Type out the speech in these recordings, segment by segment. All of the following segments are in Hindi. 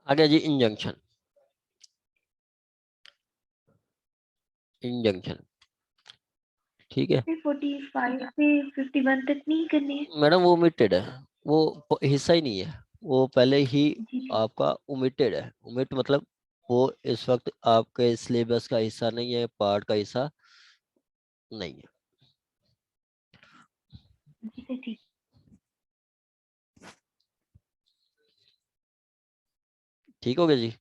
आगे जी इंजंक्शन। इंजंक्शन ठीक है 45 से 51 तक नहीं करनी है? मैडम, वो ओमिटेड है, वो हिस्सा ही नहीं है, वो पहले ही जी जी। आपका ओमिटेड है। ओमिट मतलब वो इस वक्त आपके सिलेबस का हिस्सा नहीं है, पार्ट का हिस्सा नहीं है। जी सर ठीक। ठीक हो गया जी।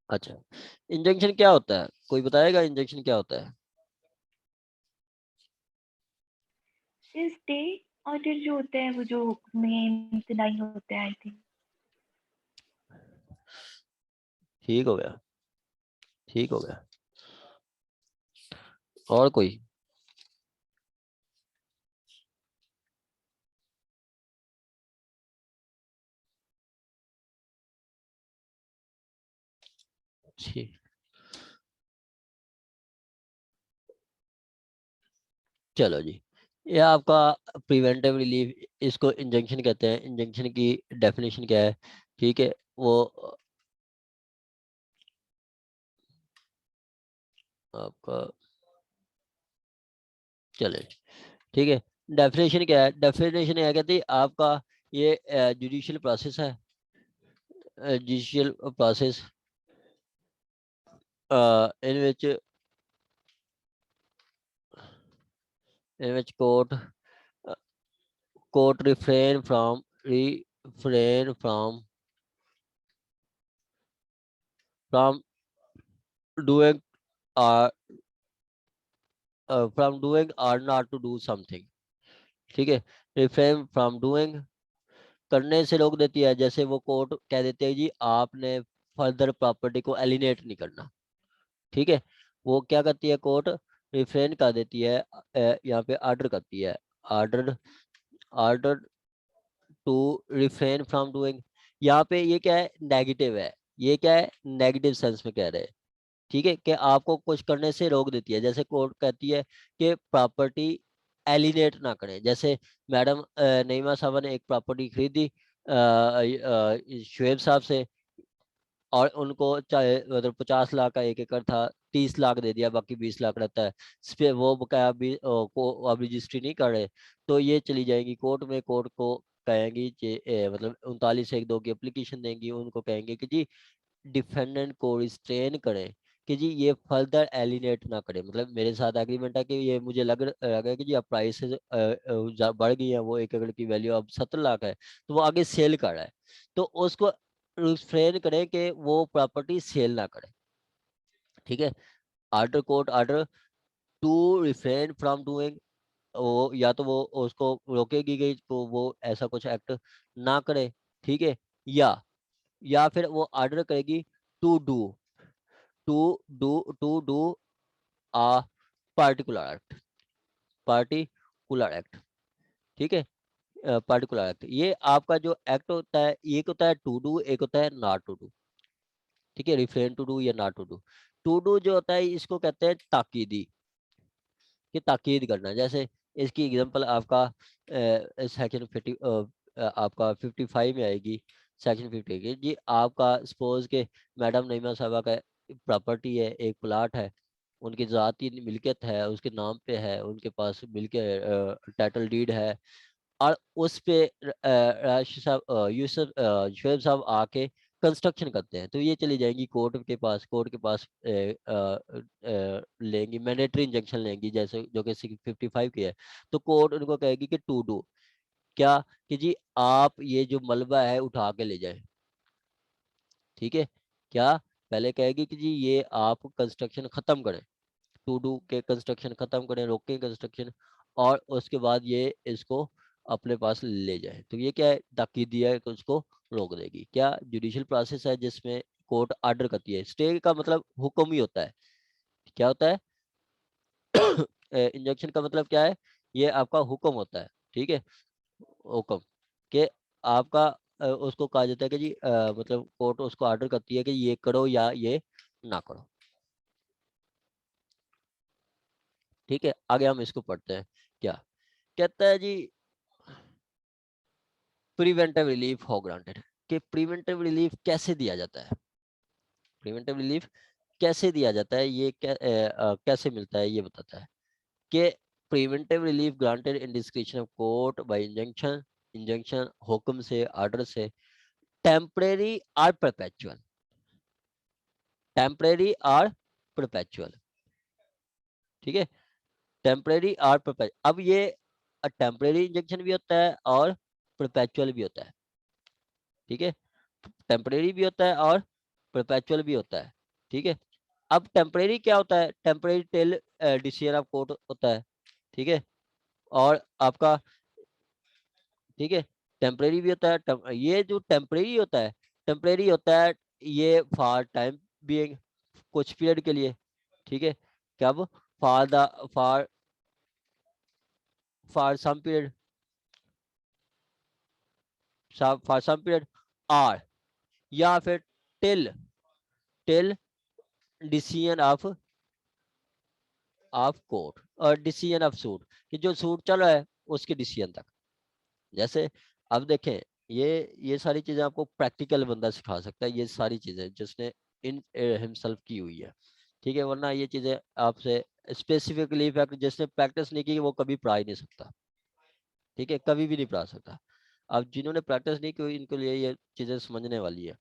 अच्छा, इंजेक्शन क्या होता है, कोई बताएगा इंजेक्शन क्या होता है? सर स्टे ऑर्डर जो होता है वो जो मेन लाइन होता है आई थिंक। ठीक हो गया, ठीक हो गया। और कोई? ठीक, चलो जी। ये आपका प्रिवेंटिव रिलीफ, इसको इंजेक्शन कहते हैं। इंजेक्शन की डेफिनेशन क्या है? ठीक है, वो आपका, चले ठीक है। डेफिनेशन क्या है? डेफिनेशन यह कहती है आपका ये जुडिशियल प्रोसेस है। Judicial process in which court refrain from doing or not to do something। ठीक है, रिफ्रेन फ्रॉम डूइंग, करने से रोक देती है। जैसे वो कोर्ट कह देते हैं जी आपने फर्दर प्रॉपर्टी को एलिनेट नहीं करना। ठीक है, वो क्या करती है कोर्ट? रिफ्रेन कर देती है, यहाँ पे आर्डर करती है। Order, order to refrain from doing. यहाँ पे ये क्या है? नेगेटिव है। ये क्या है? नेगेटिव सेंस में कह रहे हैं। ठीक है, कि आपको कुछ करने से रोक देती है। जैसे कोर्ट कहती है कि प्रॉपर्टी एलिनेट ना करें। जैसे मैडम नईमा साहब ने एक प्रॉपर्टी खरीदी शुएब साहब से, और उनको चाहे मतलब 50 लाख का एक एकड़ था, 30 लाख दे दिया, बाकी 20 लाख रहता है। इस पे वो बकाया अभी को अब रजिस्ट्री नहीं कर रहे, तो ये चली जाएंगी कोर्ट में। कोर्ट को कहेंगी कि मतलब 39(1)(2) की एप्लीकेशन देंगी, उनको कहेंगे कि जी डिफेंडेंट को रिस्ट्रेन करें कि जी ये फर्दर एलिनेट ना करें। मतलब मेरे साथ एग्रीमेंट है कि ये मुझे लग रहा है कि जी अब प्राइस बढ़ गई है, वो एक एकड़ की वैल्यू अब 70 लाख है, तो वो आगे सेल कर रहा है, तो उसको रिफ्रेन करें कि वो प्रॉपर्टी सेल ना करे। ठीक है, order court order to refrain from doing, वो या तो वो उसको रोकेगी कि तो वो ऐसा कुछ एक्ट ना करे। ठीक है, या फिर वो आर्डर करेगी to do to to do a particular act. Particular act ठीक है, पार्टिकुलर एक्ट, ये आपका जो एक्ट होता है, एक होता है टू डू, एक होता है नॉट टू डू। ठीक है, रिफ्रेन टू डू या not to do. To do जो होता है इसको कहते हैं ताकीदी, कि ताकीद करना। जैसे इसकी एग्जांपल आपका सेक्शन 50 आपका 55 में आएगी। सेक्शन 50 की जी आपका सपोज के मैडम नईमा साहबा का प्रॉपर्टी है, एक प्लाट है, उनकी ज़ाती मिल्कियत है, उसके नाम पे है, उनके पास मिल्कियत टाइटल डीड है, और उस पे राशिद साहब यूसुफ शुएब साहब आके कंस्ट्रक्शन करते हैं, तो ये चली जाएंगी कोर्ट के पास। कोर्ट के पास लेंगी, मैंडेटरी इंजंक्शन लेंगी, जैसे जो कि 55 की है। तो कोर्ट उनको कहेगी कि टू डू क्या, कि जी आप ये जो मलबा है उठा के ले जाए। ठीक है, क्या पहले कहेगी कि जी ये आप कंस्ट्रक्शन खत्म करें, टू डू के कंस्ट्रक्शन खत्म करें, रोकें कंस्ट्रक्शन, और उसके बाद ये इसको अपने पास ले जाए। तो ये क्या है? ताकीद है, तो उसको रोक देगी। क्या जुडिशियल प्रोसेस है जिसमें कोर्ट ऑर्डर करती है। स्टे का मतलब हुक्म ही होता है। क्या होता है? इंजंक्शन का मतलब क्या है? ये आपका हुक्म होता है। ठीक है, हुक्म के आपका उसको कहा जाता है कि जी मतलब कोर्ट उसको ऑर्डर करती है कि ये करो या ये ना करो। ठीक है, आगे हम इसको पढ़ते हैं। क्या कहता है जी, प्रिवेंटिव रिलीफ हो ग्रांटेड, कि प्रिवेंटिव रिलीफ कैसे दिया जाता है, प्रिवेंटिव रिलीफ कैसे दिया जाता है, ये कैसे मिलता है, ये बताता है कि preventive relief granted in description of court by injunction, injunction हुक्म से, ऑर्डर से, टेम्परेरी और परपेचुअल, टेम्परेरी और परपेचुअल, ठीक है, टेम्परेरी और परपेचुअल। अब ये टेम्परेरी इंजेक्शन भी होता है और परपेचुअल भी होता है, ठीक है, टेम्परेरी भी होता है और परपेचुअल भी होता है, ठीक है। अब टेम्परेरी क्या होता है, temporary till decision of court होता है, ठीक है, और आपका, ठीक है, टेम्परेरी भी होता है। ये जो टेम्परेरी होता है, टेम्परेरी होता है ये फॉर टाइम बीइंग, कुछ पीरियड के लिए, ठीक है, कब, for the, for for some period, for some period, और या फिर till, till decision of court और डिसीजन ऑफ सूट, कि जो सूट चल रहा है उसके डिसीजन तक। जैसे अब देखें, ये सारी चीजें आपको प्रैक्टिकल बंदा सिखा सकता है, ये सारी चीजें जिसने इन हिमसेल्फ की हुई है, ठीक है, वरना ये चीजें आपसे स्पेसिफिकली फैक्ट जिसने प्रैक्टिस नहीं की वो कभी पढ़ा ही नहीं सकता, ठीक है, कभी भी नहीं पढ़ा सकता। अब जिन्होंने प्रैक्टिस नहीं की इनके लिए ये चीजें समझने वाली है।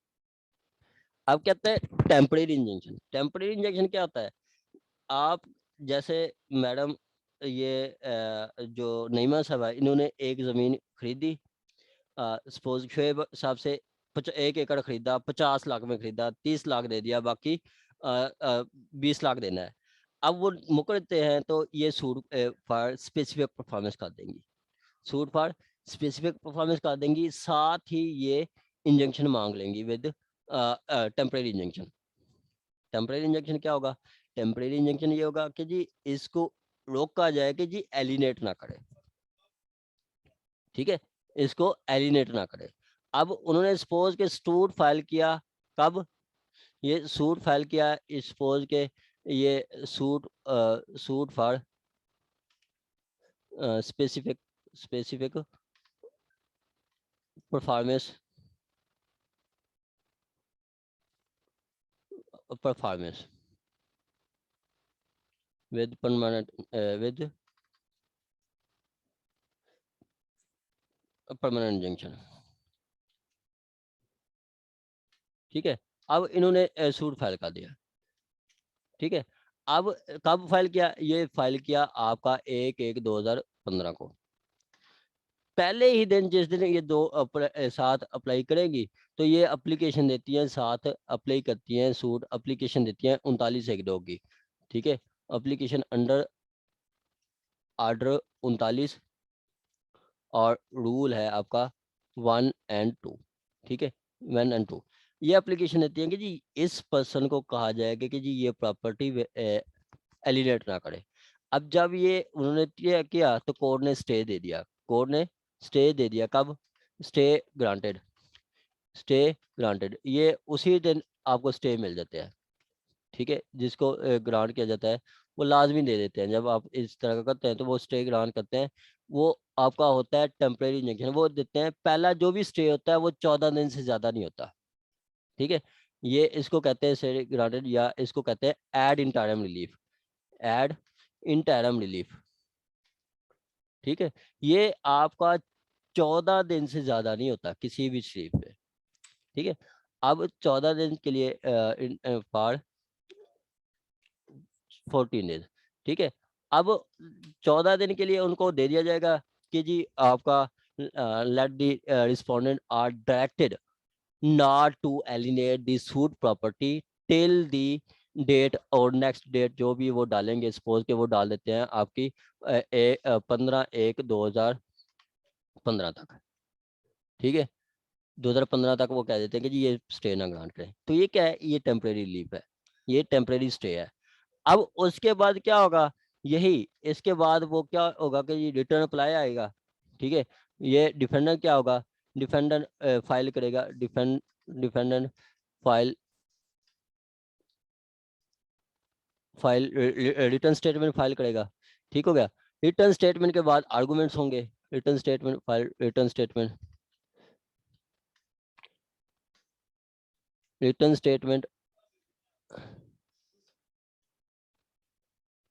अब कहते हैं टेम्परेरी इंजेक्शन, टेम्परेरी इंजेक्शन क्या होता है, आप जैसे मैडम ये जो नईमा साहब है इन्होंने एक जमीन खरीदी, सपोज शोएब साहब से 1 एकड़ खरीदा, 50 लाख में खरीदा, 30 लाख दे दिया, बाकी 20 लाख देना है। अब वो मुकरते हैं तो ये सूट फॉर स्पेसिफिक परफॉर्मेंस कर देंगी, सूट फॉर स्पेसिफिक परफॉर्मेंस कर देंगी, साथ ही ये इंजंक्शन मांग लेंगी with temporary injunction. Temporary injection क्या होगा, टेम्परेरी इंजेक्शन ये होगा कि जी इसको रोका जाए कि जी एलिनेट ना करे, ठीक है, इसको एलिनेट ना करे। अब उन्होंने सपोज के सूट फाइल किया, कब, ये सूट फाइल किया सपोज के ये suit for specific, specific performance, performance with permanent, with permanent injection, ठीक है। अब इन्होंने सूट फाइल कर दिया, ठीक है। अब कब फाइल किया, ये फाइल किया आपका 1/1/2015 को, पहले ही दिन जिस दिन ये साथ अप्लाई करेंगी तो ये एप्लीकेशन देती हैं, साथ अप्लाई करती हैं, सूट एप्लीकेशन देती हैं 39/1/2 की, ठीक है, एप्लीकेशन अंडर ऑर्डर 39, और रूल है आपका 1 एंड 2, ठीक है, 1 एंड 2। ये एप्लीकेशन देती है कि जी इस पर्सन को कहा जाएगा कि जी ये प्रॉपर्टी एलिनेट ना करे। अब जब ये उन्होंने किया तो कोर्ट ने स्टे दे दिया, कोर्ट ने स्टे दे दिया, कब, स्टे ग्रांटेड, स्टे ग्रांटेड, ये उसी दिन आपको स्टे मिल जाते हैं, ठीक है, जिसको ग्रांट किया जाता है वो लाजमी दे देते हैं, जब आप इस तरह का करते हैं तो वो स्टे ग्रांट करते हैं। वो आपका होता है टेम्परेरी इंजेक्शन, वो देते हैं, पहला जो भी स्टे होता है वो 14 दिन से ज्यादा नहीं होता, ठीक है, ये इसको कहते हैं स्टे ग्रांटेड, या इसको कहते हैं ad interim relief, ad interim relief, ठीक है। ये आपका 14 दिन से ज्यादा नहीं होता किसी भी स्टेज पे, ठीक है। अब 14 दिन के लिए फॉर 14 डेज, ठीक है। अब 14 दिन के लिए उनको दे दिया जाएगा कि जी आपका let the respondent are directed not to alienate the suit property till the date और नेक्स्ट डेट जो भी वो डालेंगे, सपोज के वो डाल देते हैं आपकी 15/1/2015 तक, ठीक है, 2015 तक वो कह देते हैं कि जी ये स्टे ना ग्रांट करें, तो ये क्या है, ये टेम्परेरी रिलीफ है, ये टेम्परेरी स्टे है। अब उसके बाद क्या होगा, यही इसके बाद वो क्या होगा कि ये रिटर्न अप्लाई आएगा, ठीक है, ये डिफेंडेंट क्या होगा, डिफेंडेंट फाइल करेगा, defendant file file return statement file करेगा ठीक हो गया। रिटर्न स्टेटमेंट के बाद आर्गुमेंट्स होंगे, return statement, file return statement, return statement,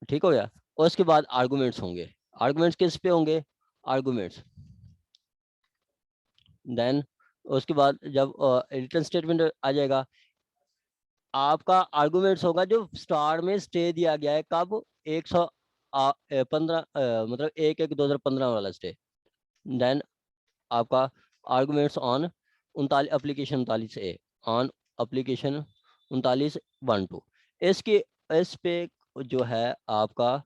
ठीक हो गया। और उसके बाद आर्गुमेंट्स होंगे, आर्गुमेंट्स किस पे होंगे, आर्गुमेंट्स। देन उसके बाद जब रिटर्न स्टेटमेंट आ जाएगा, आपका आर्गुमेंट्स होगा जो स्टार में स्टे दिया गया है, कब, 115 मतलब 1/1/2015 वाला स्टे। देन आपका arguments on 39 application 39A, on application 39(1)(2), इसके इस पे जो है आपका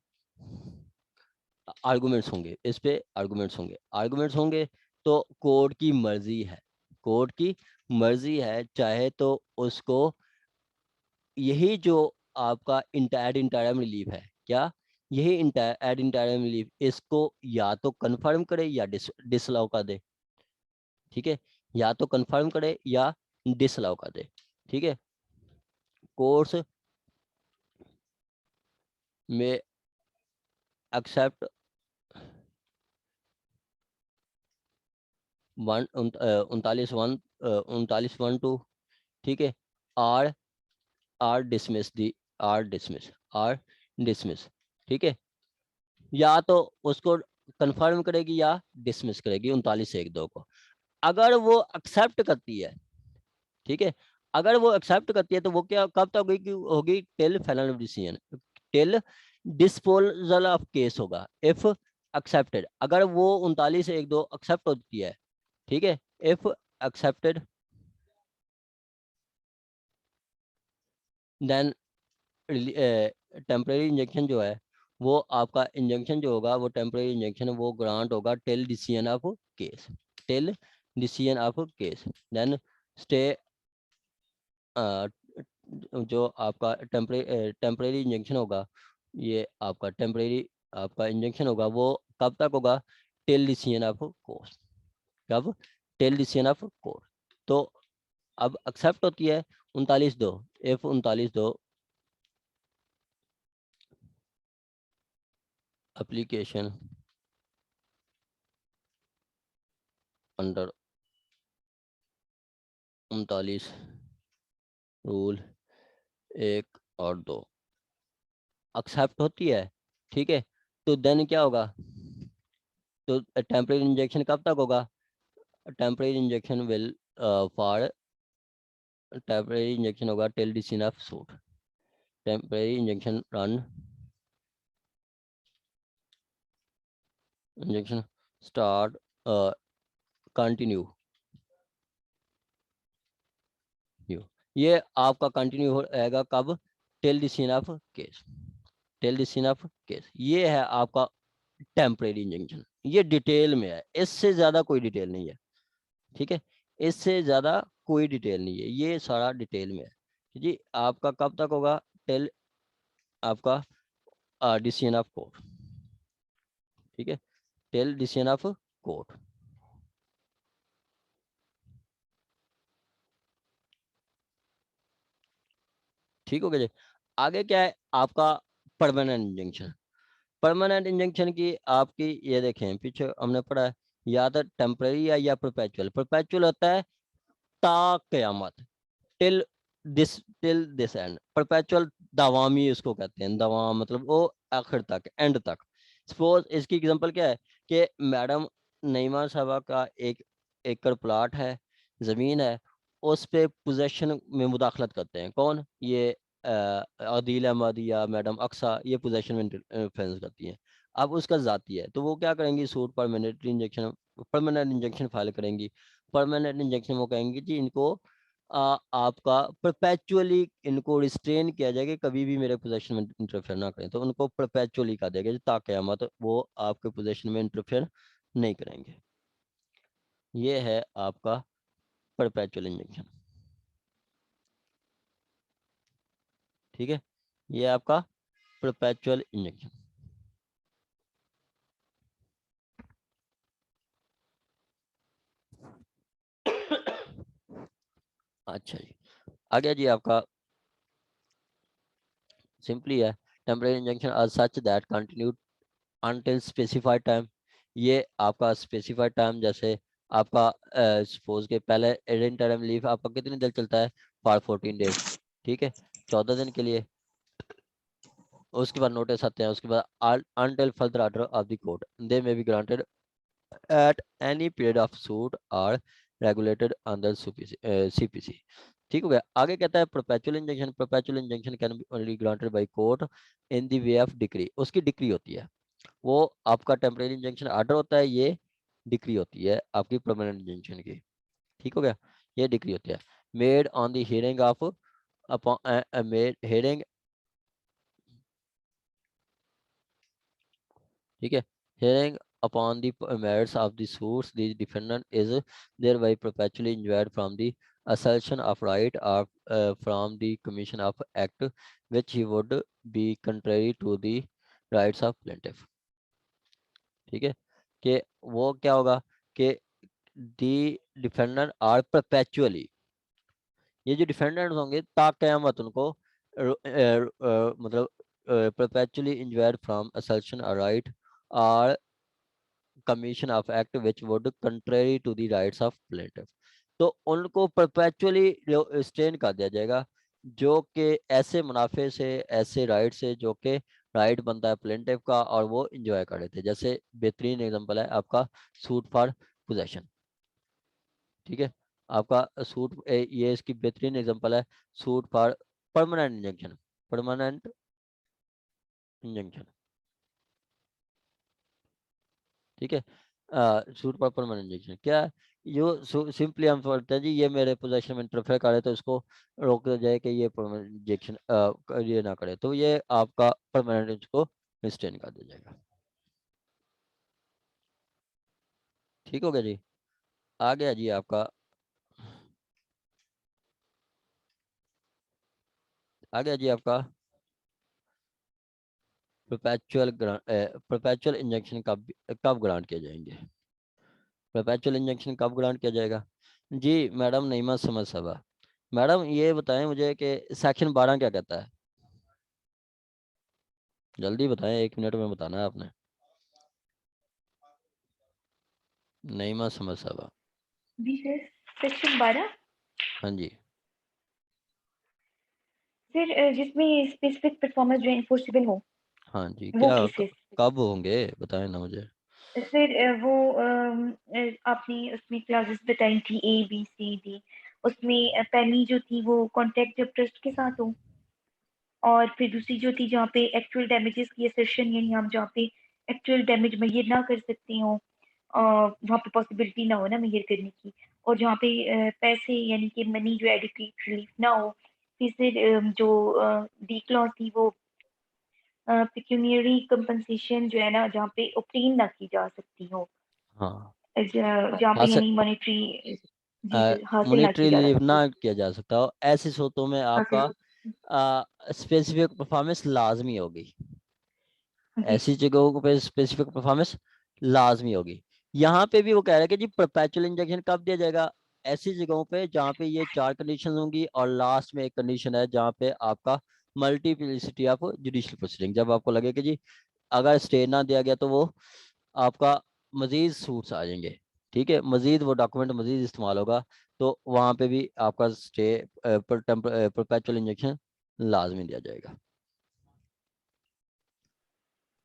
आर्गुमेंट्स होंगे, इस पे आर्गुमेंट्स होंगे, आर्गुमेंट्स होंगे। तो कोर्ट की मर्जी है, कोर्ट की मर्जी है, चाहे तो उसको यही जो आपका एड इंटरम रिलीफ है, क्या यही एड इंटरम रिलीफ इसको या तो कंफर्म करे या डिसअलाउ कर दे, ठीक है, या तो कंफर्म करे या डिसअलाउ कर दे, ठीक है। कोर्ट्स में एक्सेप्ट 39(1)(2), ठीक है, आर आर डिसमिस दी, आर डिसमिस, आर डिसमिस, ठीक है, या तो उसको कंफर्म करेगी या डिसमिस करेगी 39(1)(2) को। अगर वो एक्सेप्ट करती है, ठीक है, अगर वो एक्सेप्ट करती है तो वो क्या कब तक होगी, होगी till final decision, till disposal of case होगा, इफ एक्सेप्टेड, अगर वो 39(1)(2) एक्सेप्ट होती है, ठीक है, if accepted then temporary injection जो है वो आपका इंजेक्शन जो होगा वो टेम्परेरी इंजेक्शन वो ग्रांट होगा till decision of case, till decision of case. Then stay जो आपका टेम्परेरी इंजेक्शन होगा, ये आपका टेम्परेरी आपका इंजेक्शन होगा वो कब तक होगा, टिल डिसीजन ऑफ कोर्ट, कब, टिल डिसीजन ऑफ कोर्ट। तो अब एक्सेप्ट होती है 39(2), इफ 39(2) एप्लीकेशन अंडर 39 रूल 1 और 2 एक्सेप्ट होती है, ठीक है, तो देन क्या होगा, तो टेम्परेरी इंजेक्शन कब तक होगा, temporary injection will for temporary injection होगा till decision of suit, temporary injection run injection start continue, ये आपका कंटिन्यू रहेगा कब, till decision of case, till decision of case. ये है आपका टेम्परेरी इंजेक्शन, ये डिटेल में है, इससे ज्यादा कोई डिटेल नहीं है, ठीक है, इससे ज्यादा कोई डिटेल नहीं है, ये सारा डिटेल में है जी। आपका कब तक होगा, टिल आपका डिसीजन ऑफ कोर्ट, ठीक है, टिल डिसीजन ऑफ कोर्ट। ठीक हो गया जी। आगे क्या है आपका परमानेंट इंजंक्शन, परमानेंट इंजंक्शन की आपकी ये देखें पीछे हमने पढ़ा है, या तो टेम्पररी या परपेचुअल, परपेचुअल होता है ता कयामत, टिल दिस एंड, परपेचुअल दवामी उसको कहते हैं, दवाम मतलब वो आखिर तक, एंड तक। सपोज इसकी एग्जांपल क्या है कि मैडम नईमा साहबा का 1 एकड़ प्लाट है, जमीन है, उस पे पोजेशन में मुदाखलत करते हैं कौन, ये अदील अहमद या मैडम अक्सा, ये पोजेशन में इंफ्लुएंस करती हैं। अब उसका जाती है तो वो क्या करेंगी, सूट परमानेंट इंजेक्शन फाइल करेंगी, परमानेंट इंजेक्शन वो कहेंगे जी इनको आपका परपेचुअली इनको रिस्ट्रेन किया जाएगा, कभी भी मेरे पोजेशन में इंटरफेयर ना करें, तो उनको परपेचुअली कहा जाएगा ताकि क़यामत वो आपके पोजेशन में इंटरफेयर नहीं करेंगे। ये है आपका परपेचुअल इंजेक्शन, ठीक है, ये आपका परपेचुअल इंजेक्शन। अच्छा जी, आ गया जी आपका, सिंपली है temporary injection or such that continue until specified time, ये आपका स्पेसिफाइड टाइम, जैसे आपका सपोज के पहले इंटरम लीव आपका कितनी देर चलता है, फॉर 14 डेज, ठीक है, 14 दिन के लिए। उसके बाद नोटिस आते हैं, उसके बाद until further order of the court they may be granted at any period of suit or regulated under CPC। ठीक हो गया। आगे कहता है perpetual injunction, perpetual injunction can be only granted by court in the way of decree. उसकी डिक्री होती है, वो आपका टेम्परेरी इंजंक्शन ऑर्डर होता है, ये डिक्री होती है आपकी परमानेंट इंजंक्शन की। ठीक हो गया, ये डिक्री होती है। Made on the hearing of upon made hearing, ठीक है, hearing upon the merits of the suits the defendant is thereby perpetually enjoined from the assertion of right of from the commission of act which he would be contrary to the rights of plaintiff। ठीक है, कि वो क्या होगा कि the defendant are perpetually, ये जो डिफेंडेंट्स होंगे ता क़यामत उनको मतलब perpetually enjoined from assertion a right or commission of act which would contrary to the rights of plaintiff. तो उनको परपेचुअली स्टेन कर दिया जाएगा, जो कि ऐसे मुनाफे से, ऐसे राइट से जो कि राइट बनता है प्लेंटिफ का और वो इंजॉय कर रहे थे। जैसे बेहतरीन एग्जांपल है आपका सूट फॉर पोजेशन। ठीक है, आपका सूट ये इसकी बेहतरीन एग्जांपल है suit for permanent injunction, permanent injunction. ठीक है, सूट पर परमानेंट इंजेक्शन क्या है, जो सिंपली हम बोलते हैं जी ये मेरे पोजेशन में इंटरफेयर करे तो इसको रोक दिया जाए कि ये परमानेंट इंजेक्शन ये ना करे, तो ये आपका परमानेंट इसको रिस्ट्रेन कर दिया जाएगा। ठीक हो गया जी। आ गया जी आपका, आ गया जी आपका परपेचुअल इंजेक्शन कब कब ग्रांट किए जाएंगे, परपेचुअल इंजेक्शन कब ग्रांट किया जाएगा। जी मैडम नईमा समझ सबा, मैडम ये बताएं मुझे कि सेक्शन 12 क्या कहता है, जल्दी बताएं, 1 मिनट में बताना है आपने। नईमा समझ सबा। जी सर, सेक्शन 12 हाँ जी। सर, जिसमें स्पेसिफिक परफॉर्मेंस जो इन्फोर्सेबल हो हाँ जी, वो क्या केसेस। कब होंगे बताएं ना मुझे। सर वो आपने उसमें क्लासेस बताई थी ABCD, उसमें पहली जो थी वो कॉन्ट्रैक्ट जब ट्रस्ट के साथ हो, और फिर दूसरी जो थी जहाँ पे एक्चुअल डैमेजेस की असर्शन, यानी हम जहाँ पे एक्चुअल डैमेज मेजर ना कर सकते हो, वहाँ पे पॉसिबिलिटी ना हो ना मेजर करने की, और जहाँ पे पैसे यानी कि मनी जो एडिक्वेट रिलीफ ना हो। फिर से जो डी क्लॉज थी वो पिक्यूनियरी कंपनसेशन जो है ना, जहाँ पे ऑब्टेन ना की जा सकती हो, हाँ जहाँ पे हासिल, यानी मॉनेटरी, जी सर, हासिल ना की मॉनेटरी जा रिलीफ सकती ना हो। किया जा सकता हो, ऐसी सूरतों में हासिल, आपका स्पेसिफिक परफॉर्मेंस लाजमी होगी, जी ऐसी जगहों पे स्पेसिफिक परफॉर्मेंस लाजमी होगी। यहाँ पे भी वो कह रहा है कि जी परपेचुअल इंजेक्शन कब दिया जाएगा, ऐसी जगहों पे जहाँ पे ये 4 कंडीशन होंगी और लास्ट में एक कंडीशन है जहाँ पे आपका मल्टीप्लिसिटी ऑफ जुडिशियल प्रोसीडिंग, जब आपको लगे कि जी अगर स्टे ना दिया गया तो वो आपका मजीद सूट्स आ जाएंगे। ठीक है, मजीद वो डॉक्यूमेंट मजीद इस्तेमाल होगा, तो वहाँ पे भी आपका स्टे परपेचुअल इंजेक्शन लाजमी दिया जाएगा।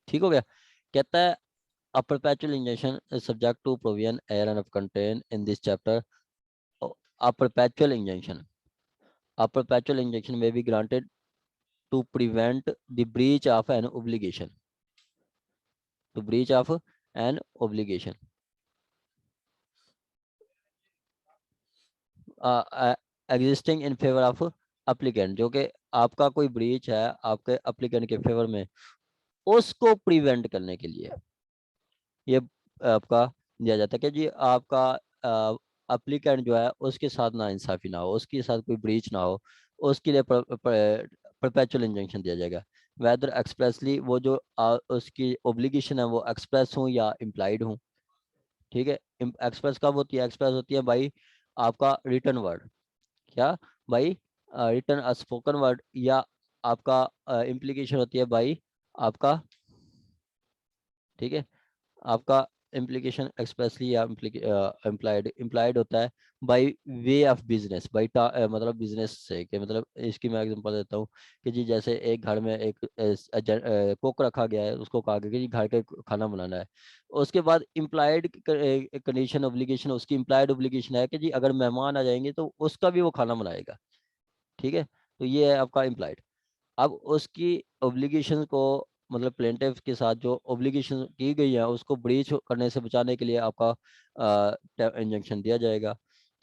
ठीक हो गया। कहता है a perpetual injunction is subject to provision and contained in this chapter। A perpetual injunction, a perpetual injunction may be granted to prevent the breach of an obligation, to breach of an obligation existing in favor of applicant, जो कि आपका कोई ब्रीच है आपके अप्लीकेंट के फेवर में, उसको प्रिवेंट करने के लिए ये आपका दिया जाता है कि जी आपका अप्लीकेंट जो है उसके साथ ना इंसाफी ना हो, उसके साथ कोई ब्रीच ना हो, उसके लिए परपेचुअल इंजंक्शन दिया जाएगा। वेदर एक्सप्रेसली, वो जो उसकी ओब्लिगेशन है वो एक्सप्रेस हो या इम्प्लाइड हो। ठीक है, एक्सप्रेस कब होती है, एक्सप्रेस होती है भाई आपका रिटर्न वर्ड, क्या भाई रिटर्न स्पोकन वर्ड, या आपका इम्प्लीकेशन होती है भाई आपका ठीक है। आपका इम्प्लीकेशन एक्सप्रेसली या इम्प्लाइड होता है by way of business, by मतलब बिजनेस से, कि मतलब इसकी मैं एग्जांपल देता हूँ कि जी जैसे एक घर में एक कुक रखा गया है, उसको कहा गया कि जी घर का खाना बनाना है। उसके बाद इम्प्लाइड कंडीशन ऑब्लिगेशन, उसकी इम्प्लाइड ऑब्लिगेशन है कि जी अगर मेहमान आ जाएंगे तो उसका भी वो खाना बनाएगा। ठीक है, तो ये है आपका इम्प्लाइड। अब उसकी ऑब्लिगेशन को, मतलब प्लेंटिफ के साथ जो ऑब्लिगेशन की गई है उसको ब्रीच करने से बचाने के लिए आपका इंजंक्शन दिया जाएगा।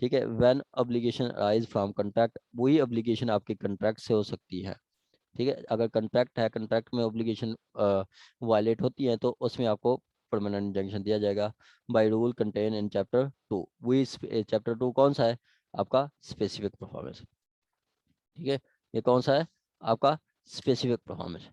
ठीक है, when obligation rise from contract, वही ऑब्लिगेशन आपके कॉन्ट्रैक्ट से हो सकती है। ठीक है, अगर कॉन्ट्रैक्ट है, कॉन्ट्रैक्ट में ऑब्लिगेशन वायलेट होती है तो उसमें आपको परमानेंट इंजंक्शन दिया जाएगा by rule contain in chapter 2। वही चैप्टर 2 कौन सा है? आपका स्पेसिफिक परफॉर्मेंस। ठीक है, ये कौन सा है? आपका स्पेसिफिक परफॉर्मेंस।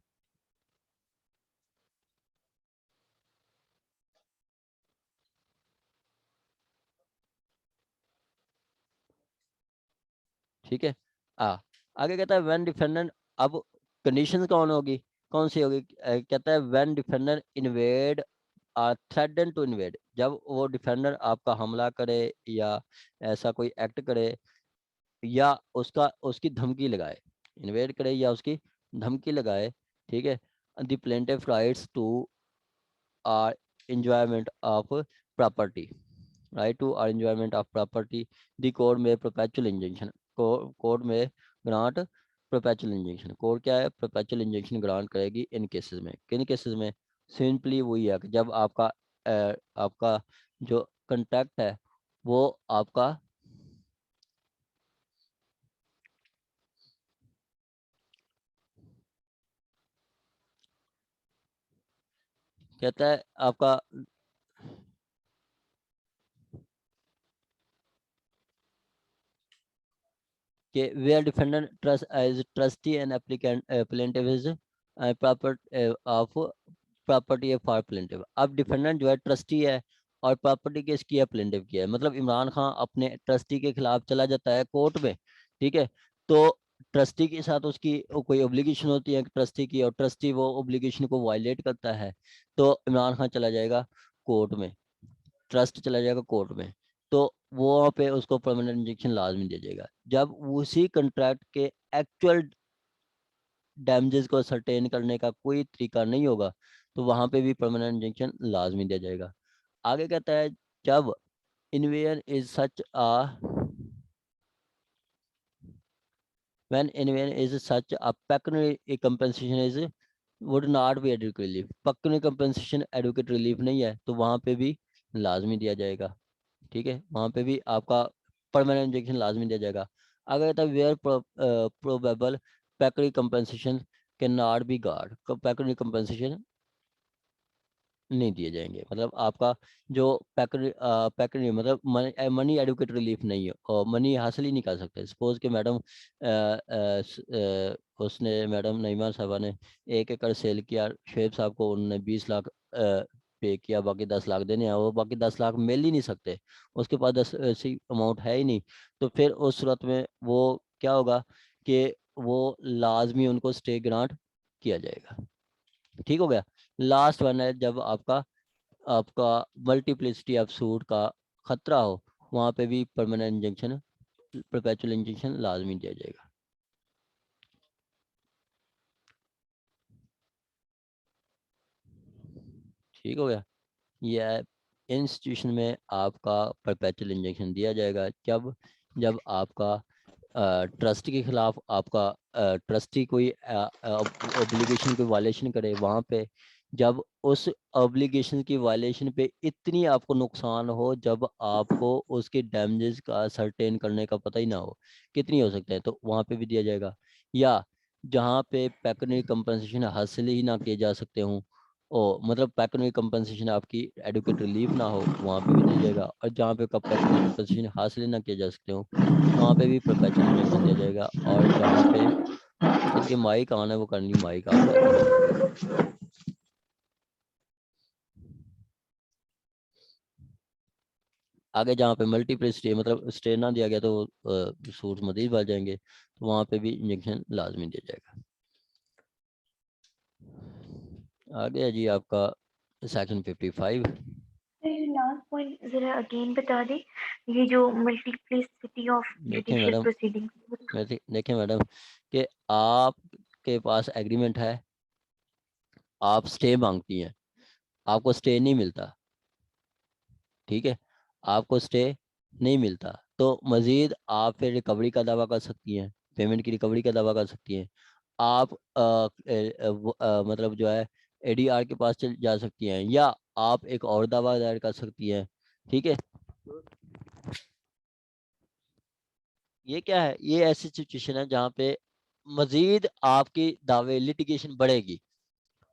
ठीक है। आगे कहता है व्हेन डिफेंडेंट, अब कंडीशन कौन सी होगी? कहता है when defendant invade or threaten to invade, जब वो डिफेंडर आपका हमला करे या ऐसा कोई एक्ट करे या उसकी धमकी लगाए, इन्वेड करे या उसकी धमकी लगाए। ठीक है, the plaintiff rights to or enjoyment of property, right to our enjoyment of property, the court में perpetual injunction, कोर्ट में ग्रांट perpetual injunction। कोर्ट क्या है? perpetual injunction ग्रांट करेगी इन केसेस में। किन केसेस में? सिंपली वही है कि जब आपका जो कंट्रैक्ट है वो आपका, कहता है आपका कि where defendant trust as trustee and applicant plaintiff is proper of property for plaintiff. अब डिफेंडेंट जो है ट्रस्टी है और प्रॉपर्टी किसकी है? प्लेंटिव की है। मतलब इमरान खान अपने ट्रस्टी के खिलाफ चला जाता है कोर्ट में। ठीक है, तो ट्रस्टी के साथ उसकी कोई ओब्लिगेशन होती है ट्रस्टी की, और ट्रस्टी वो ओब्लिगेशन को वायलेट करता है तो इमरान खान चला जाएगा कोर्ट में, ट्रस्ट चला जाएगा कोर्ट में। तो वो वहाँ पे उसको परमानेंट इंजेक्शन लाजमी दिया जाएगा। जब उसी कंट्रैक्ट के एक्चुअल डैमेजेस को सर्टेन करने का कोई तरीका नहीं होगा तो वहां पे भी परमानेंट इंजेक्शन लाजमी दिया जाएगा। आगे कहता है जब इन्वेयर इज सच आ when invasion is such a pecuniary compensation is would not be adequate relief, pecuniary compensation adequate relief नहीं है तो वहां पे भी लाजमी दिया जाएगा। ठीक है, वहां पे भी आपका परमानेंट इंजेक्शन लाजमी दिया जाएगा। अगर कहता है where probable pecuniary compensation can not be got, pecuniary compensation नहीं दिए जाएंगे। मतलब आपका जो पैकेज मतलब मनी एडुकेट रिलीफ नहीं है और मनी हासिल ही नहीं कर सकते। सपोज कि मैडम उसने मैडम नईमा साहबा ने 1 एकड़ सेल किया, शेख साहब को उन्होंने 20 लाख पे किया, बाकी 10 लाख देने हैं, वो बाकी 10 लाख मिल ही नहीं सकते, उसके पास 10 ऐसी अमाउंट है ही नहीं। तो फिर उस सूरत में वो क्या होगा कि वो लाजमी उनको स्टे ग्रांट किया जाएगा। ठीक हो गया। लास्ट वन है जब आपका आपका मल्टीप्लिसिटी ऑफ सूट का खतरा हो, वहां पे भी परमानेंट इंजेक्शन परपेचुअल इंजेक्शन लाजमी दिया जाएगा। ठीक हो गया। ये इंस्टीट्यूशन में आपका परपेचुअल इंजेक्शन दिया जाएगा जब जब आपका ट्रस्ट के खिलाफ आपका ट्रस्टी कोई ऑब्लिगेशन कोई वायलेशन करे वहाँ पे, जब उस ऑब्लिगेशन की वायलेशन पे इतनी आपको नुकसान हो जब आपको उसके डैमेजेस का सर्टेन करने का पता ही ना हो कितनी हो सकते हैं, तो वहाँ पे भी दिया जाएगा। या जहाँ पे पेक्यूनियरी कंपनसेशन हासिल ही ना किए जा सकते हों, ओ मतलब पेक्यूनियरी कंपनसेशन आपकी एडुकेट रिलीफ ना हो, वहाँ पे भी दिया जाएगा। और जहाँ पे पेक्यूनियरी कंपनसेशन हासिल ना किए जा सकते हो वहाँ पे भी परपेचुअल इंजेक्शन दिया जाएगा। और जहाँ पे इनके माई कान है वो करंटली माई काम कर रहे हैं। आगे जहाँ पे मल्टीपल स्टे मतलब स्टे ना दिया गया तो सूट मजीद बढ़ जाएंगे, तो वहाँ पे भी इंजेक्शन लाजमी दिया जाएगा। आगे है जी आपका सेक्शन 55। लास्ट पॉइंट जरा अगेन बता दे, ये जो मल्टीप्लिसिटी ऑफ देखिए जुडिशियल मैडम, प्रोसीडिंग्स। देखिए मैडम कि आपके पास एग्रीमेंट है, आप स्टे मांगती हैं, आपको स्टे नहीं मिलता, ठीक है, आपको स्टे नहीं मिलता, तो मजीद आप फिर रिकवरी का दावा कर सकती हैं, पेमेंट की रिकवरी का दावा कर सकती हैं। आप मतलब जो है एडीआर के पास चल जा सकती हैं, या आप एक और दावा दायर कर सकती हैं, ठीक है। ये क्या है, ये ऐसी सिचुएशन है जहाँ पे मजीद आपकी दावे लिटिगेशन बढ़ेगी,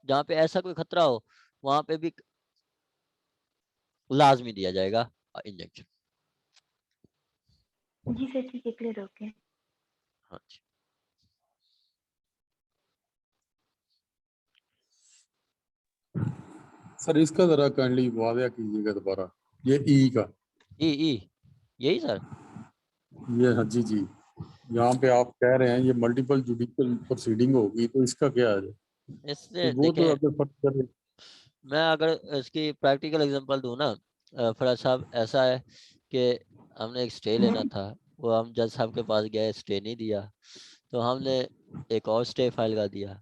जहाँ पे ऐसा कोई खतरा हो वहां पे भी लाजमी दिया जाएगा इंजेक्शन। जी सर ठीक है, क्लियर हो गया। हाँ जी। सर इसका जरा काइंडली वादिया कीजिएगा दोबारा, ये ई का। ई यही सर। ये हाँ जी जी, यहाँ पे आप कह रहे हैं ये मल्टीपल जुडिशियल प्रोसीडिंग होगी, तो इसका क्या है? इससे तो वो तो देखें, अगर फर्क करे। मैं अगर इसकी प्रैक्टिकल एग्जांपल दूं ना, फराज साहब, ऐसा है कि हमने एक स्टे लेना था, वो हम जज साहब के पास गए, स्टे नहीं दिया, तो हमने एक और स्टे फाइल कर दिया,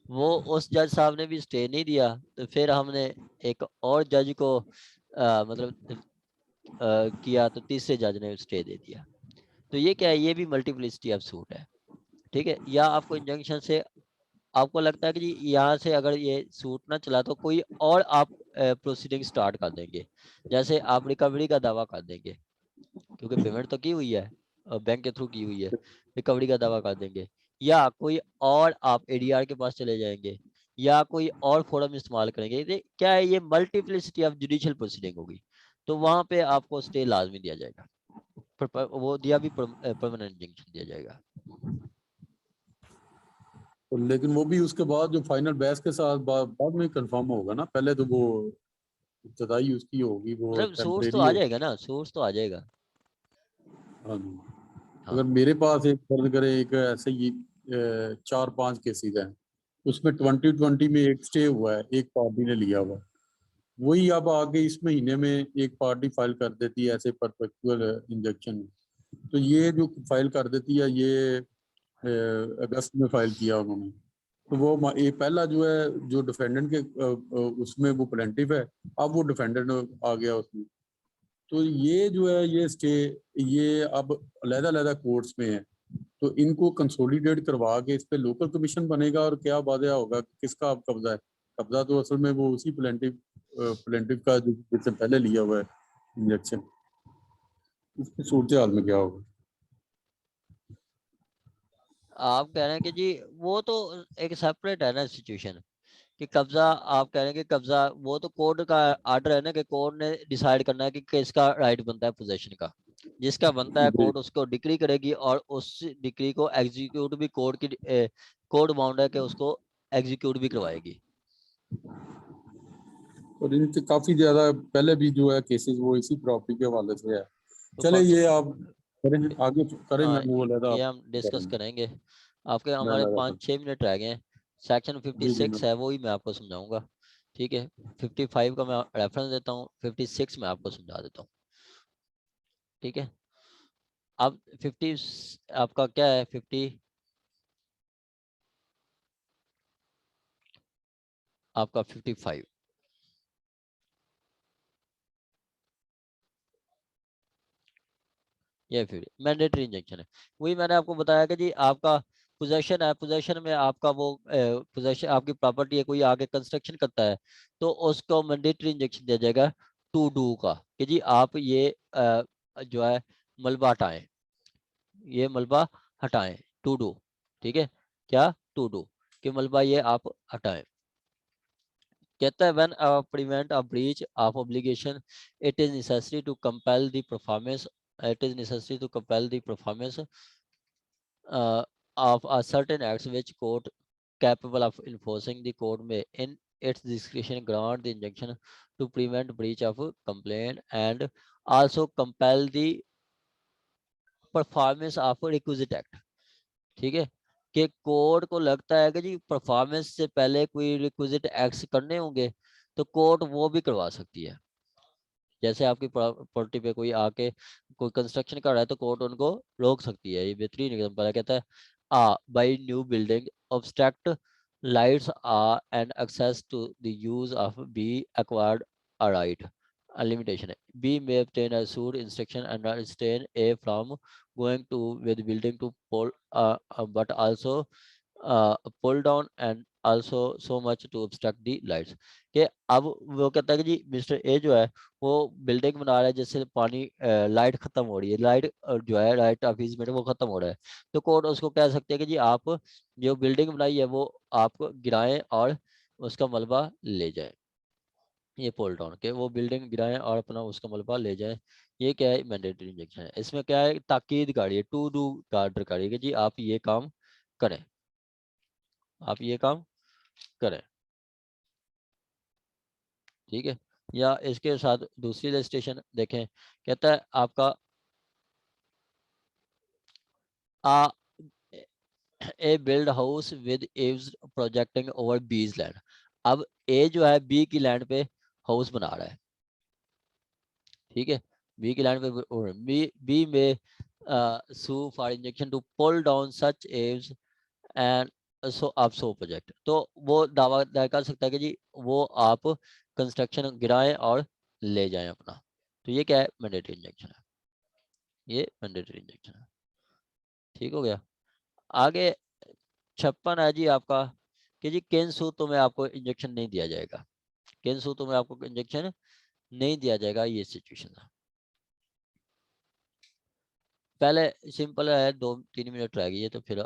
वो उस जज साहब ने भी स्टे नहीं दिया, तो फिर हमने एक और जज को मतलब किया, तो तीसरे जज ने स्टे दे दिया। तो ये क्या है, ये भी मल्टीप्लिसिटी ऑफ सूट है, ठीक है। या आपको इंजंक्शन से आपको लगता है कि जी यहाँ से अगर ये सूट ना चला तो कोई और आप प्रोसीडिंग स्टार्ट कर देंगे, जैसे आप रिकवरी का दावा कर देंगे, क्योंकि पेमेंट तो की हुई है, बैंक के थ्रू की हुई है, रिकवरी का दावा कर देंगे, या कोई और आप एडीआर के पास चले जाएंगे, या कोई और फोरम इस्तेमाल करेंगे। ये क्या है, ये मल्टीप्लिसिटी ऑफ जुडिशियल प्रोसीडिंग होगी, तो वहां पे आपको स्टे लाजमी दिया जाएगा, वो दिया भी परमानेंट इंजंक्शन दिया जाएगा। तो लेकिन वो भी उसके बाद जो फाइनल बहस के साथ बाद में कंफर्म होगा ना, पहले तो वो इब्तदाई उसकी होगी, वो मतलब सोर्स तो टेम्परेरी आ होगी। जाएगा ना, सोर्स तो आ जाएगा। हाँ जी। हाँ अगर मेरे पास एक फर्ज करे, एक ऐसे ही 4-5 केसेस हैं, उसमें 2020 में एक स्टे हुआ है, एक पार्टी ने लिया हुआ है। वही अब आगे इस महीने में एक पार्टी फाइल कर देती है ऐसे परपेचुअल इंजेक्शन। तो ये जो फाइल कर देती है, ये अगस्त में फाइल किया उन्होंने, तो वो ये पहला जो है जो डिफेंडेंट के उसमें वो प्लेंटिफ है, अब वो डिफेंडेंट आ गया उसमें। तो ये जो है ये स्टे, ये अब अलग-अलग कोर्ट्स में है, तो इनको कंसोलिडेट करवा के इस पे लोकल कमीशन बनेगा, और क्या वादया होगा कि किसका अब कब्जा है। कब्जा तो असल में वो उसी प्लेंटिव का जो जिससे पहले लिया हुआ है इंजेक्शन। इसकी सूरत हाल में क्या होगा? आप कह रहे हैं कि जी वो तो एक सेपरेट है ना सिचुएशन, कि कब्जा, आप कह रहे हैं कि कब्जा वो तो कोर्ट का आर्डर है ना, कि कोर्ट ने डिसाइड करना है कि किसका राइट बनता है पोजेशन का, जिसका बनता है जी। कोर्ट उसको डिक्री करेगी, और उस डिक्री को एग्जीक्यूट भी कोर्ट की कोर्ट बाउंड है कि उसको एग्जीक्यूट भी करवाएगी। और इनके काफी ज्यादा पहले भी जो है केसेस वो इसी प्रॉपर्टी के हवाले से है। तो चले ये आप करेंगे, आगे करेंगे, हाँ, वो अलग ये आप हम डिस्कस करेंगे। करेंगे। आपके मैं हमारे अलग कर। 5-6 मिनट रह गए हैं। सेक्शन जी जी 56 है, वो ही मैं आपको समझाऊंगा, ठीक है। 55 का मैं रेफरेंस देता हूँ, 56 में आपको समझा देता हूँ, ठीक है। अब 50 आपका क्या है, 50 आपका 55, ये फिर मैंडेटरी इंजेक्शन है। वही मैंने आपको बताया कि जी आपका पोजेशन है, पोजेशन में आपका वो पोजेशन आपकी प्रॉपर्टी है, कोई आगे कंस्ट्रक्शन करता है, तो उसको मैंडेटरी इंजेक्शन दिया जाएगा टू डू का, कि जी आप ये जो है मलबा हटाएं, ये मलबा हटाएं, टू डू, ठीक है, क्या टू डू, कि मलबा ये आप हटाएं। कहता है when prevent a breach of obligation it is necessary to compel the performance, it is necessary to compel the performance of a certain acts which court capable of enforcing the court may in its discretion grant the injunction to prevent breach of complaint and also compel the performance of a requisite act, ठीक है, कि कोर्ट को लगता है कि जी परफॉर्मेंस से पहले कोई रिक्विजिट एक्ट्स करने होंगे, तो कोर्ट वो भी करवा सकती है। जैसे आपकी प्रॉपर्टी पे कोई आके कोई कंस्ट्रक्शन कर रहा है तो कोर्ट उनको रोक सकती है। ये बेहतरीन एग्जांपल है। कहता है by new building obstruct lights and access to the use of B acquired a right a limitation. B may obtain a suit instruction and restrain A from going to with building to pull but also pull down and also so much to obstruct the lights. कि अब वो कहता है कि जी मिस्टर ए जो है वो बिल्डिंग बना रहा है जिससे पानी लाइट खत्म हो रही है, लाइट जो है लाइट ऑफिस में वो खत्म हो रहा है, तो कोर्ट उसको कह सकते हैं कि जी आप जो बिल्डिंग बनाई है वो आप गिराएं और उसका मलबा ले जाएं। ये पुल डाउन के वो बिल्डिंग गिराएं और अपना उसका मलबा ले जाएं। ये क्या है? मैंडेटरी इंजेक्शन है। इसमें क्या है? ताकीद गाड़ी है, टू डू गार्डर गाड़ी कि जी आप ये काम करें, आप ये काम करें। ठीक है। या इसके साथ दूसरी रजिस्ट्रेशन देखें, कहता है आपका आ A build house with eaves projecting over B's land. अब ए जो है बी की लैंड पे हाउस बना रहा है। ठीक है, बी की लैंड पे बी में sue for injection to pull down such eaves and so आप सो प्रोजेक्ट। तो वो दावा दायर कर सकता है कि जी वो आप कंस्ट्रक्शन गिराएं और ले जाएं अपना। तो ये क्या है? मैंडेटरी इंजेक्शन है, ये मैंडेटरी इंजेक्शन है। ठीक हो गया। आगे 56 है जी आपका कि जी किन सूतों में आपको इंजेक्शन नहीं दिया जाएगा, किन सूतों में आपको इंजेक्शन नहीं दिया जाएगा। ये सिचुएशन है। पहले सिंपल है, 2-3 मिनट रह गई है तो फिर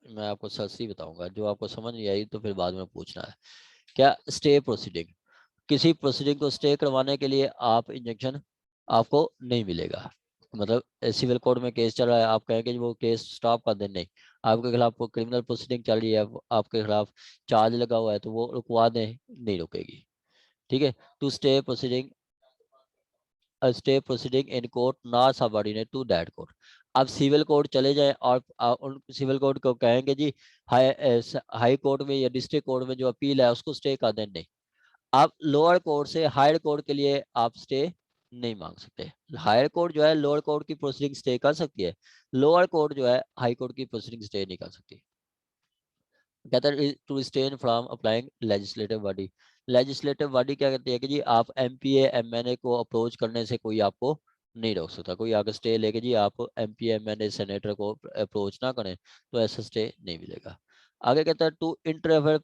मैं आपको सरसरी बताऊंगा, जो आपको समझ नहीं आई तो फिर बाद में पूछना है। क्या? Stay proceeding. किसी प्रोसीडिंग को स्टे करवाने के लिए आप इंजेक्शन आपको नहीं मिलेगा। मतलब सिविल कोर्ट में केस चल रहा है, आप कहेंगे वो केस स्टॉप कर दें, नहीं। आपके खिलाफ क्रिमिनल प्रोसीडिंग चल रही है, आपके खिलाफ चार्ज लगा हुआ है तो वो रुकवा दें, नहीं रुकेगी। ठीक है। To stay proceeding stay proceeding in court not subordinate to that court. अब सिविल कोर्ट चले जाएं और उन सिविल कोर्ट को कहेंगे जी हाई कोर्ट में या डिस्ट्रिक्ट कोर्ट में जो अपील है उसको स्टे कर दें, नहीं। आप लोअर कोर्ट से हायर कोर्ट के लिए आप स्टे नहीं मांग सकते। हायर कोर्ट जो है लोअर कोर्ट की प्रोसीडिंग स्टे कर सकती है, लोअर कोर्ट जो है हाई कोर्ट की प्रोसीडिंग स्टे नहीं कर सकती। कहता है to restrain from applying legislative body. Legislative body क्या कहती है कि जी आप एमपीए एमएनए को अप्रोच करने से कोई आपको नहीं रोक सकता। कोई आगे स्टे लेके जी आप एमपीए एमएनए सेनेटर को अप्रोच ना करें तो ऐसा स्टे नहीं मिलेगा। आगे कहता है to interfere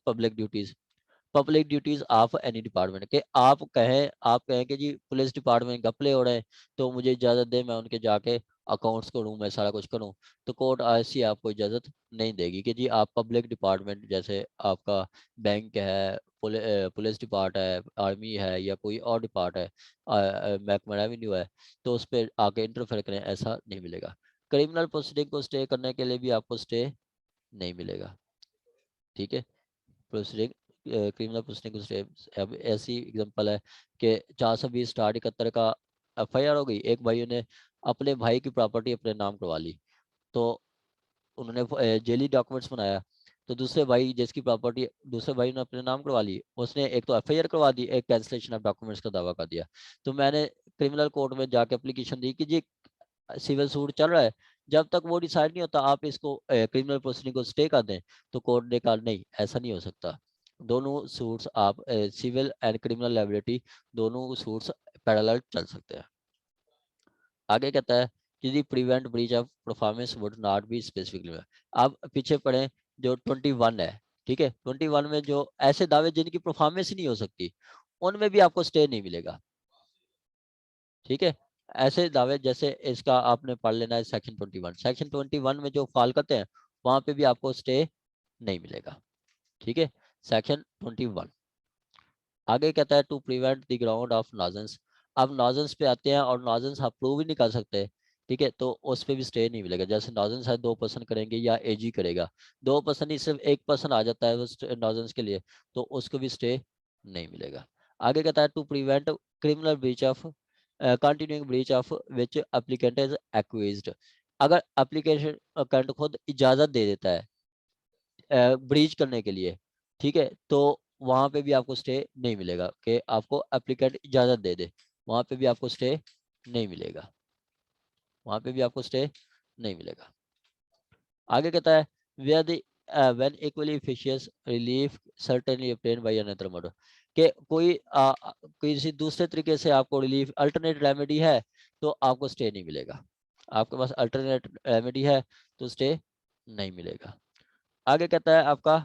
public duties of any department के आप कहें कि जी पुलिस डिपार्टमेंट घपले हो रहे हैं तो मुझे इजाजत दे, मैं उनके जाके अकाउंट्स करूं, मैं सारा कुछ करूं। तो कोर्ट ऐसी आपको इजाजत नहीं देगी कि जी आप पब्लिक डिपार्टमेंट जैसे आपका बैंक है, पुलिस डिपार्ट है, आर्मी है या कोई और डिपार्ट है, महकमा रेवेन्यू है, तो उस पर आके इंटरफेयर करें, ऐसा नहीं मिलेगा। क्रिमिनल प्रोसीडिंग को स्टे करने के लिए भी आपको स्टे नहीं मिलेगा। ठीक है। Proceeding criminal proceeding stay. अब ऐसी एग्जांपल है कि 420/71 का एफआईआर हो गई, एक भाई ने अपने भाई की प्रॉपर्टी अपने नाम करवा ली, तो उन्होंने जेली डॉक्यूमेंट्स बनाया, तो दूसरे भाई जिसकी प्रॉपर्टी दूसरे भाई ने अपने नाम करवा ली, उसने एक तो एफआईआर करवा दी, एक कैंसलेशन ऑफ डॉक्यूमेंट्स का दावा कर दिया। तो मैंने क्रिमिनल कोर्ट में जाके एप्लीकेशन दी कि जी सिविल सूट चल रहा है, जब तक वो डिसाइड नहीं होता आप इसको क्रिमिनल प्रोसीडिंग को स्टे कर दें। तो कोर्ट ने कहा नहीं, ऐसा नहीं हो सकता। दोनों सूट्स आप सिविल एंड क्रिमिनल लायबिलिटी दोनों सूट्स पैरेलल चल सकते हैं। आगे कहता है कि the prevent breach of performance would not be specifically. आप पीछे पढ़े जो 21 है। ठीक है, 21 में जो ऐसे दावे जिनकी परफॉर्मेंस ही नहीं हो सकती उनमें भी आपको स्टे नहीं मिलेगा। ठीक है, ऐसे दावे जैसे इसका आपने पढ़ लेना है सेक्शन 21। सेक्शन 21 में जो फाल करते हैं वहां पे भी आपको स्टे नहीं मिलेगा। ठीक है, सेक्शन 21। आगे कहता है to prevent the ground of nuisance. अब नॉजेंस पे आते हैं और नॉजेंस आप प्रूव ही नहीं कर सकते। ठीक है, तो उस पे भी स्टे नहीं मिलेगा। जैसे नॉजेंस है 2% करेंगे या एजी करेगा, 2% ही सिर्फ 1% आ जाता है उस नॉजेंस के लिए, तो उसको भी स्टे नहीं मिलेगा। आगे कहता है to prevent criminal breach of continuing breach of which applicant is accused. अगर एप्लीकेशन खुद इजाजत दे देता है ब्रीच करने के लिए, ठीक है, तो वहां पे भी आपको स्टे नहीं मिलेगा कि आपको एप्लीकेंट इजाजत दे दे, वहां पे भी आपको स्टे नहीं मिलेगा, वहां पे भी आपको स्टे नहीं मिलेगा। आगे कहता है where the when equally efficacious relief certainly obtained by another mode, कि कोई किसी दूसरे तरीके से आपको रिलीफ अल्टरनेट रेमेडी है तो आपको स्टे नहीं मिलेगा, आपके पास अल्टरनेट रेमेडी है तो स्टे नहीं मिलेगा। आगे कहता है आपका